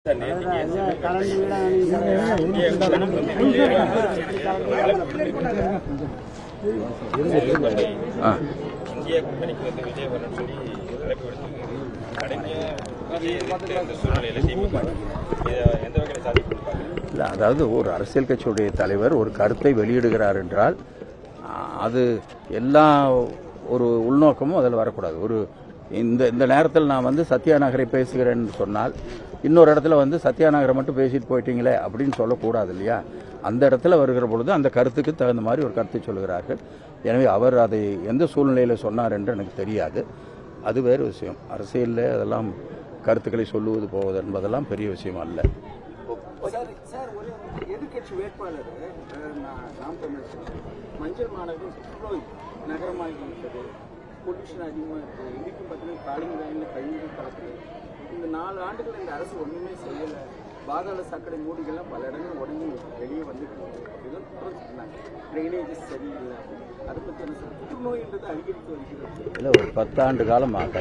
இந்திய கூட்டணிக்கு வந்து விஜய் வரணும்னு சொல்லி அழைப்பு விடுத்திருக்கிறது. சூழ்நிலையில திமுக எந்த வகையில் சாதிப்பாங்க? இல்லை, அதாவது ஒரு அரசியல் கட்சியுடைய தலைவர் ஒரு கருத்தை வெளியிடுகிறார் என்றால் அது எல்லா ஒரு உள்நோக்கமும் அதில் வரக்கூடாது. ஒரு இந்த நேரத்தில் நான் வந்து சத்யா நகரை பேசுகிறேன்னு சொன்னால் இன்னொரு இடத்துல வந்து சத்யா நகரை மட்டும் பேசிட்டு போயிட்டீங்களே அப்படின்னு சொல்லக்கூடாது இல்லையா? அந்த இடத்துல வருகிற பொழுது அந்த கருத்துக்கு தகுந்த மாதிரி ஒரு கருத்தை சொல்கிறார்கள். எனவே அவர் அதை எந்த சூழ்நிலையில் சொன்னார் என்று எனக்கு தெரியாது. அது வேறு விஷயம். அரசியலில் அதெல்லாம் கருத்துக்களை சொல்லுவது போவது என்பதெல்லாம் பெரிய விஷயம் அல்ல. எதிர்கட்சி வேட்பாளர் மஞ்சள் மாநகரம் நகரமாகிவிட்டது, பொல்யூஷன் அதிகமாக இருக்குது. இன்றைக்கும் பார்த்தீங்கன்னா காலிங்கராயில் கழிவுகள் கலக்குது. இந்த 4 ஆண்டுகள் இந்த அரசு ஒன்றுமே செய்யலை. பாதாள சாக்கடை மூடிகள்லாம் பல இடங்கள் உடஞ்சி வெளியே வந்துட்டு சொன்னாங்க. ட்ரைனேஜஸ் சரியில்லை. அதை பற்றி என்ன சார்? புற்றுநோய்ன்றது அதிகரித்து வருகிறது. இல்லை, ஒரு 10 ஆண்டு காலமாக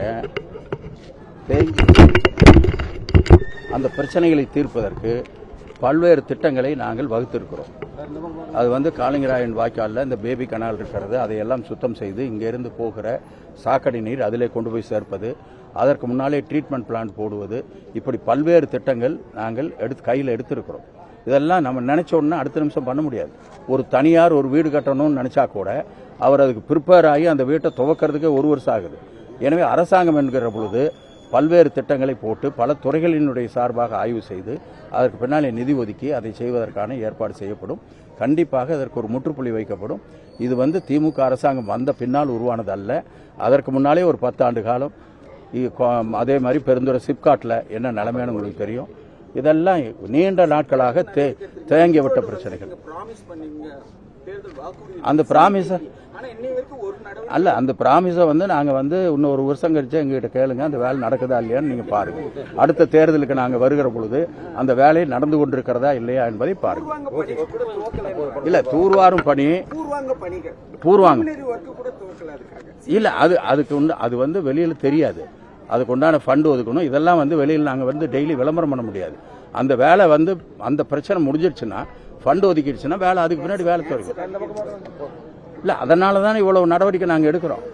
அந்த பிரச்சனைகளை தீர்ப்பதற்கு பல்வேறு திட்டங்களை நாங்கள் வகுத்திருக்கிறோம். அது வந்து காலிங்கராயன் வாய்க்காலில் இந்த பேபி கனால் இருக்கிறது, அதையெல்லாம் சுத்தம் செய்து இங்கிருந்து போகிற சாக்கடை நீர் அதிலே கொண்டு போய் சேர்ப்பது, அதற்கு முன்னாலே ட்ரீட்மெண்ட் பிளான்ட் போடுவது, இப்படி பல்வேறு திட்டங்கள் நாங்கள் கையில் எடுத்திருக்கிறோம். இதெல்லாம் நம்ம நினைச்ச உடனே அடுத்த நிமிஷம் பண்ண முடியாது. ஒரு தனியார் ஒரு வீடு கட்டணும்னு நினைச்சா கூட அவர் அதுக்கு ப்ரிப்பேர் ஆகி அந்த வீட்டை துவக்கிறதுக்கே 1 வருஷம் ஆகுது. எனவே அரசாங்கம் என்கிற பொழுது பல்வேறு திட்டங்களை போட்டு பல துறைகளினுடைய சார்பாக ஆய்வு செய்து அதற்கு பின்னாலே நிதி ஒதுக்கி அதை செய்வதற்கான ஏற்பாடு செய்யப்படும். கண்டிப்பாக அதற்கு ஒரு முற்றுப்புள்ளி வைக்கப்படும். இது வந்து திமுக அரசாங்கம் வந்த பின்னால் உருவானது அல்ல. அதற்கு முன்னாலே ஒரு 10 ஆண்டு காலம் அதே மாதிரி பெருந்துறை சிப்காட்டில் என்ன நிலைமையான உங்களுக்கு தெரியும். இதெல்லாம் நீண்ட நாட்களாக தேங்கிவிட்ட பிரச்சனைகள். அந்த பிராமிஸை அல்ல, அந்த பிராமிஸை வந்து நாங்கள் வந்து இன்னும் 1 வருஷம் கழிச்சு எங்ககிட்ட கேளுங்க, அந்த வேலை நடக்குதா இல்லையான்னு நீங்கள் பாருங்க. அடுத்த தேர்தலுக்கு நாங்கள் வருகிற பொழுது அந்த வேலை நடந்து கொண்டிருக்கிறதா இல்லையா என்பதை பாருங்க. இல்ல, தூர்வாரும் பணி பூர்வாங்க இல்ல, அது வந்து வெளியில தெரியாது. அதுக்கு உண்டான ஃபண்ட் ஒதுக்கணும். இதெல்லாம் வந்து வெளியில் நாங்கள் வந்து டெய்லி விளம்பரம் பண்ண முடியாது. அந்த வேலை வந்து அந்த பிரச்சனை முடிஞ்சிருச்சுன்னா ஃபண்ட் ஒதுக்கிடுச்சுன்னா வேலை அதுக்கு பின்னாடி வேலை தொடங்கும். இல்லை, அதனால தான் இவ்வளவு நடவடிக்கை நாங்கள் எடுக்கிறோம்.